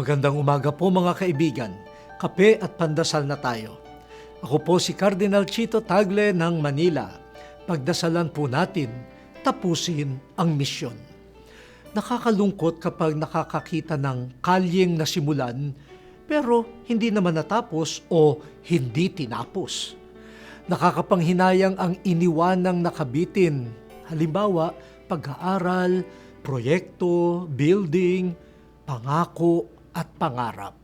Magandang umaga po mga kaibigan. Kape at pandasal na tayo. Ako po si Cardinal Chito Tagle ng Manila. Pagdasalan po natin, tapusin ang misyon. Nakakalungkot kapag nakakakita ng kalyeng nasimulan pero hindi naman natapos o hindi tinapos. Nakakapanghinayang ang iniwanang nakabitin. Halimbawa, pag-aaral, proyekto, building, pangako, at pangarap.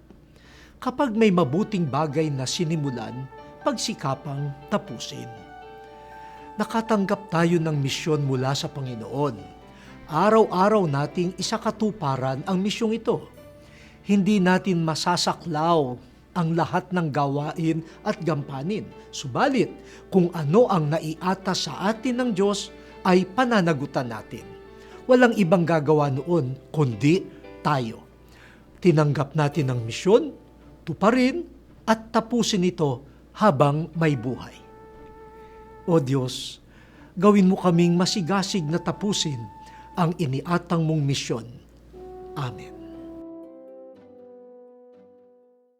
Kapag may mabuting bagay na sinimulan, pagsikapang tapusin. Nakatanggap tayo ng misyon mula sa Panginoon. Araw-araw nating isakatuparan ang misyong ito. Hindi natin masasaklaw ang lahat ng gawain at gampanin. Subalit, kung ano ang naiatas sa atin ng Diyos ay pananagutan natin. Walang ibang gagawa noon kundi tayo. Tinanggap natin ang misyon, tuparin at tapusin ito habang may buhay. O Diyos, gawin mo kaming masigasig na tapusin ang iniatang mong misyon. Amen.